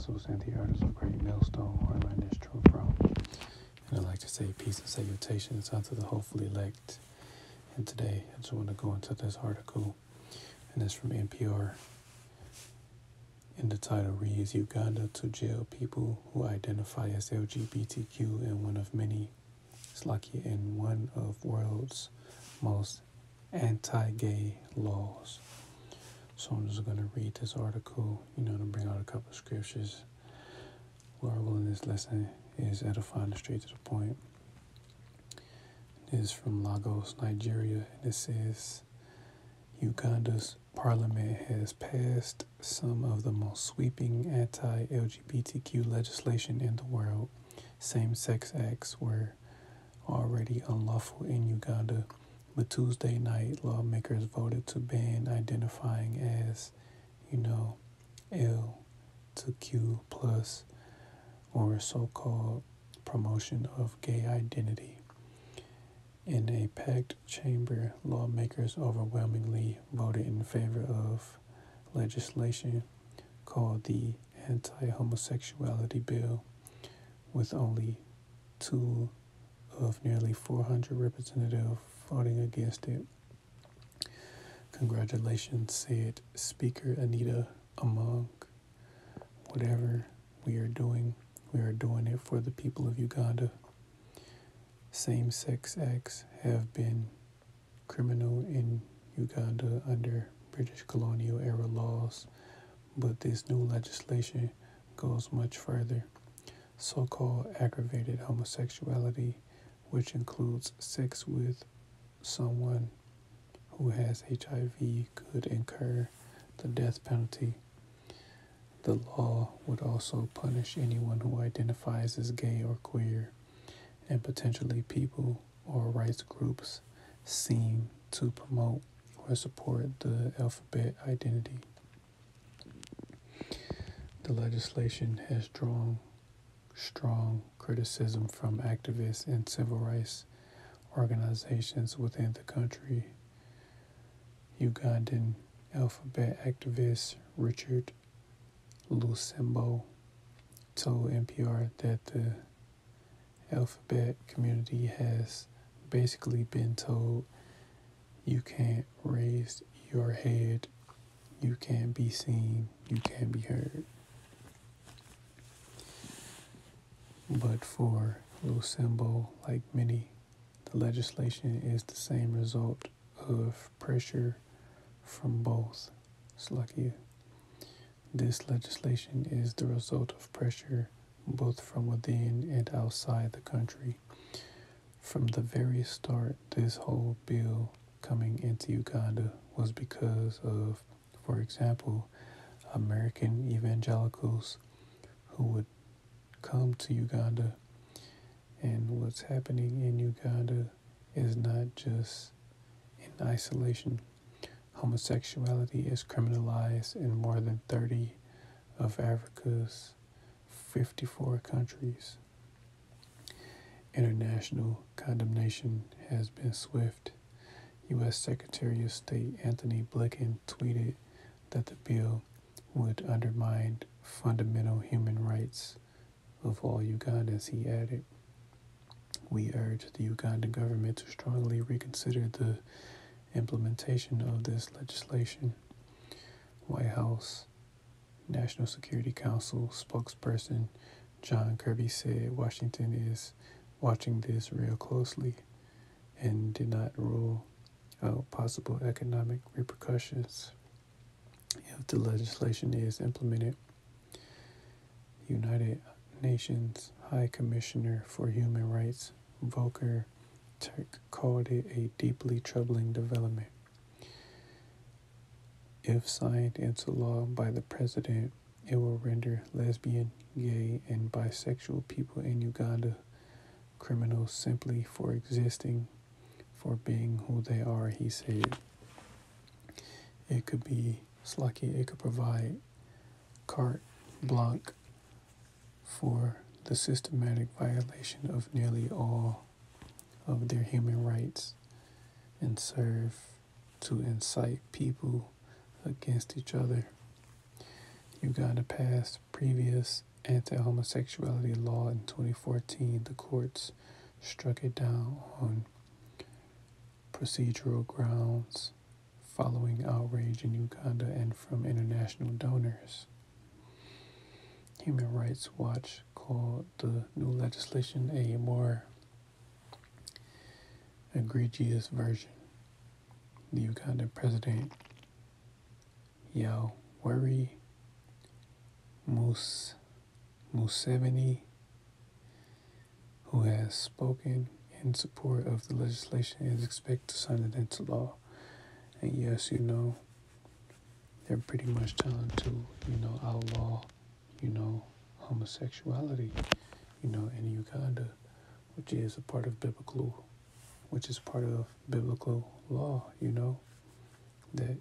apostles and the elders of great millstone where I learned this truth from. And I'd like to say peace and salutations unto the hopefully elect. And today I just want to go into this article, and it's from NPR. And the title reads, Uganda to jail people who identify as LGBTQ in one of many, in one of world's most anti-gay laws. So I'm just going to read this article, to bring out a couple of scriptures. Lord willing, this lesson is edifying and straight to the point. It is from Lagos, Nigeria, and it says, Uganda's parliament has passed some of the most sweeping anti-LGBTQ legislation in the world. Same-sex acts were already unlawful in Uganda, but Tuesday night, lawmakers voted to ban identifying as, L to Q plus, or so-called promotion of gay identity. In a packed chamber, lawmakers overwhelmingly voted in favor of legislation called the Anti-Homosexuality Bill, with only 2 of nearly 400 representatives voting against it. Congratulations, said Speaker Anita Among. Whatever we are doing it for the people of Uganda. Same-sex acts have been criminal in Uganda under British colonial era laws, but this new legislation goes much further. So-called aggravated homosexuality, which includes sex with someone who has HIV, could incur the death penalty. The law would also punish anyone who identifies as gay or queer, and potentially people or rights groups seem to promote or support the alphabet identity. The legislation has drawn strong criticism from activists and civil rights organizations within the country. Ugandan alphabet activist Richard Lusembo told NPR that the alphabet community has basically been told, you can't raise your head, you can't be seen, you can't be heard. But for Lusembo, like many, the legislation is the same result of pressure from both. This legislation is the result of pressure both from within and outside the country. From the very start, this whole bill coming into Uganda was because of, for example, American evangelicals who would come to Uganda. And what's happening in Uganda is not just in isolation. Homosexuality is criminalized in more than 30 of Africa's 54 countries. International condemnation has been swift. U.S. Secretary of State Anthony Blinken tweeted that the bill would undermine fundamental human rights of all Ugandans. He added, we urge the Ugandan government to strongly reconsider the implementation of this legislation. White House National Security Council spokesperson John Kirby said Washington is watching this real closely and did not rule out possible economic repercussions if the legislation is implemented. United Nations High Commissioner for Human Rights Volker Turk called it a deeply troubling development. If signed into law by the president, it will render lesbian, gay, and bisexual people in Uganda criminals simply for existing, for being who they are, he said. It could provide carte blanche for the systematic violation of nearly all of their human rights and serve to incite people against each other. Uganda passed previous anti-homosexuality law in 2014. The courts struck it down on procedural grounds following outrage in Uganda and from international donors. Human Rights Watch called the new legislation a more egregious version. The Ugandan president, Yoweri Museveni, who has spoken in support of the legislation, is expected to sign it into law. And yes, they're pretty much trying to, outlaw, homosexuality, in Uganda, which is part of biblical law, that,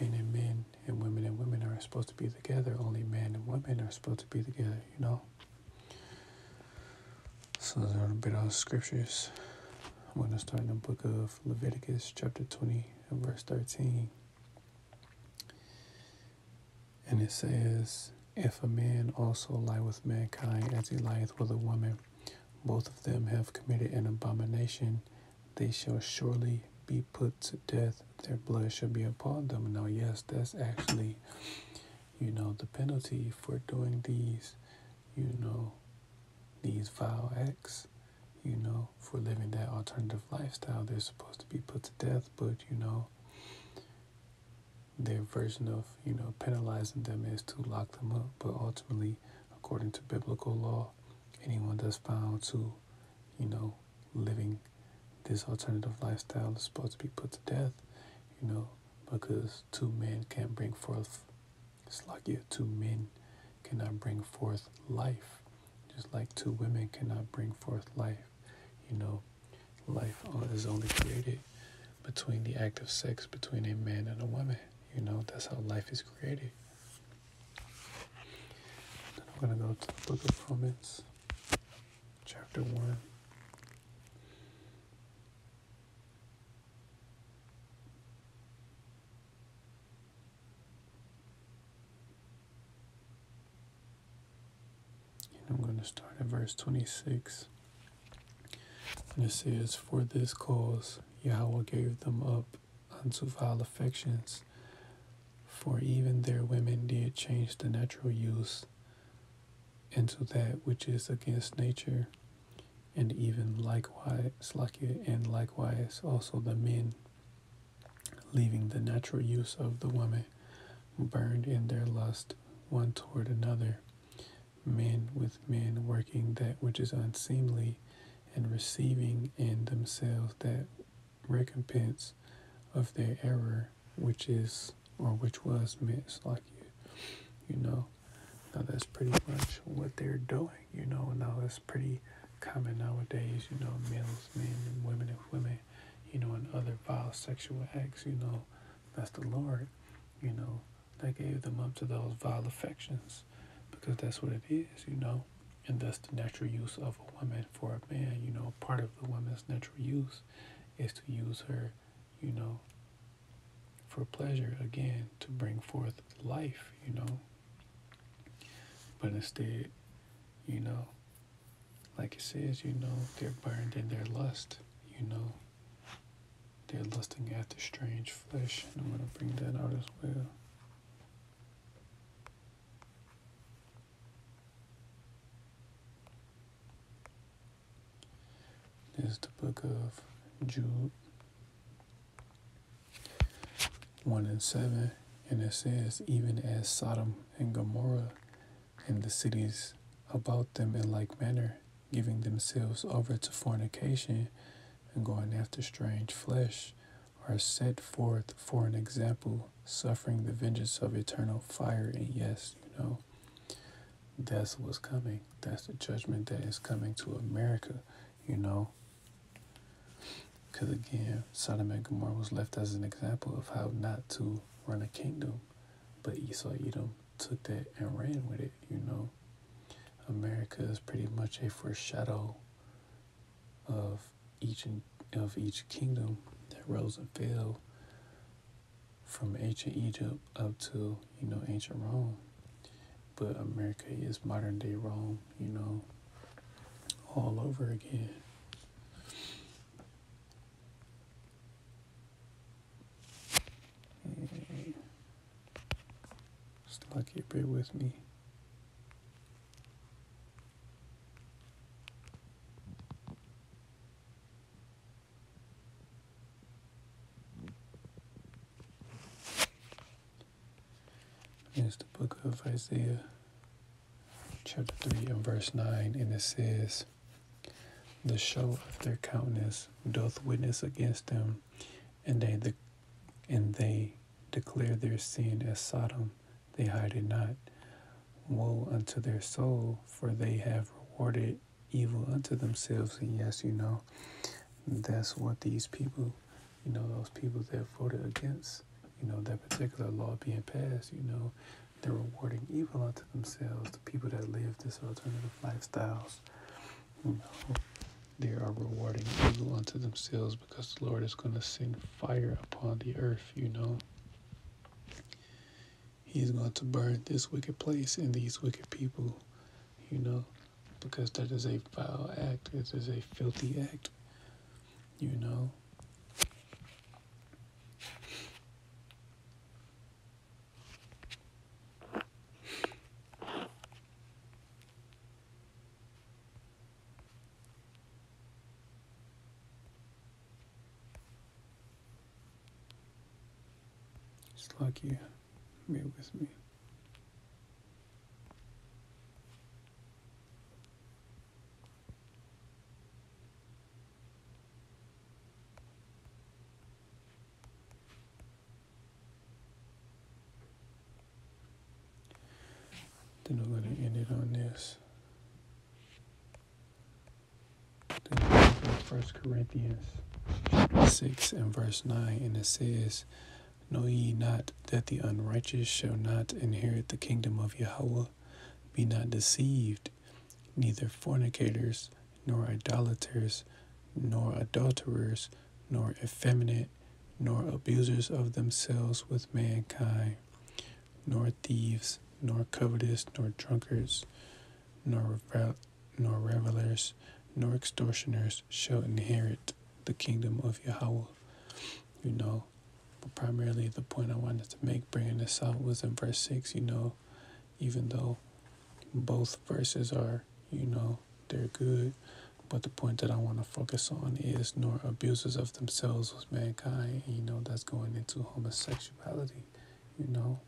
men and men and women are supposed to be together. Only men and women are supposed to be together, So there's a little bit of scriptures. I'm going to start in the book of Leviticus, chapter 20, and verse 13. And it says, if a man also lie with mankind as he lieth with a woman, both of them have committed an abomination, they shall surely be put to death, their blood shall be upon them. Now, yes, that's actually, the penalty for doing these, these vile acts, for living that alternative lifestyle. They're supposed to be put to death, but, their version of, penalizing them is to lock them up. But ultimately, according to biblical law, anyone that's found to, living this alternative lifestyle is supposed to be put to death, because two men can't bring forth, two men cannot bring forth life, just like two women cannot bring forth life. Life is only created between the act of sex between a man and a woman. That's how life is created. Then I'm going to go to the book of Romans, chapter 1. And I'm going to start at verse 26. And it says, for this cause Yahweh gave them up unto vile affections, for even their women did change the natural use into that which is against nature, and even likewise also the men, leaving the natural use of the woman, burned in their lust one toward another, men with men working that which is unseemly, and receiving in themselves that recompense of their error, which was meant now that's pretty much what they're doing, now that's pretty common nowadays, males, men, and women, and other vile sexual acts, that's the Lord, that gave them up to those vile affections, because that's what it is, and that's the natural use of a woman for a man, part of the woman's natural use is to use her, for pleasure, again, to bring forth life, But instead, like it says, they're burned in their lust, they're lusting after strange flesh. And I'm going to bring that out as well. This is the book of Jude 1 and 7, and it says, even as Sodom and Gomorrah and the cities about them in like manner, giving themselves over to fornication and going after strange flesh, are set forth for an example, suffering the vengeance of eternal fire. And yes, that's what's coming. That's the judgment that is coming to America, Because again, Sodom and Gomorrah was left as an example of how not to run a kingdom. But Esau, Edom took that and ran with it, America is pretty much a foreshadow of each kingdom that rose and fell from ancient Egypt up to, ancient Rome. But America is modern day Rome, all over again. And just like it, bear with me. It's the book of Isaiah, chapter 3 and verse 9, and it says, "The show of their countenance doth witness against them, and they declare their sin as Sodom, they hide it not. Woe unto their soul, for they have rewarded evil unto themselves." And yes, that's what these people, those people that voted against, that particular law being passed, they're rewarding evil unto themselves. The people that live this alternative lifestyles, they are rewarding evil unto themselves, because the Lord is going to send fire upon the earth, He's going to burn this wicked place and these wicked people, because that is a foul act. It is a filthy act, It's like you, bear with me. Then I'm going to end it on this. Then I'm going to go 1 Corinthians 6 and verse 9, and it says, "Know ye not that the unrighteous shall not inherit the kingdom of Yahweh? Be not deceived, neither fornicators, nor idolaters, nor adulterers, nor effeminate, nor abusers of themselves with mankind, nor thieves, nor covetous, nor drunkards, nor revelers, nor extortioners shall inherit the kingdom of Yahweh." But primarily the point I wanted to make bringing this out was in verse 6, even though both verses are, they're good, but the point that I want to focus on is nor abusers of themselves with mankind. That's going into homosexuality, and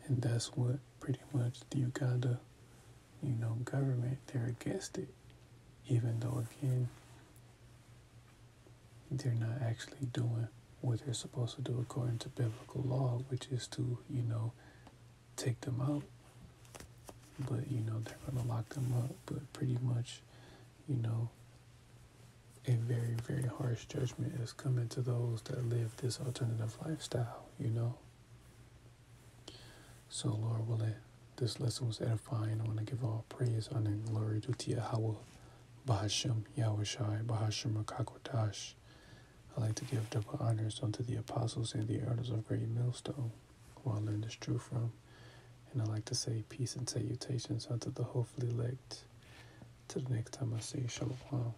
that's what pretty much the Uganda, government, they're against it, even though, again, they're not actually doing what they're supposed to do according to biblical law, which is to, take them out. But, they're going to lock them up. But pretty much, a very, very harsh judgment is coming to those that live this alternative lifestyle, So, Lord willing, this lesson was edifying. I want to give all praise, honor, and glory to Yahweh, Bahashem, Yahushai, Bahashem, Rakakwadash. I like to give double honors unto the apostles and the elders of Great Millstone, who I learned this truth from. And I like to say peace and salutations unto the hopefully elect. Till the next time I say shalom.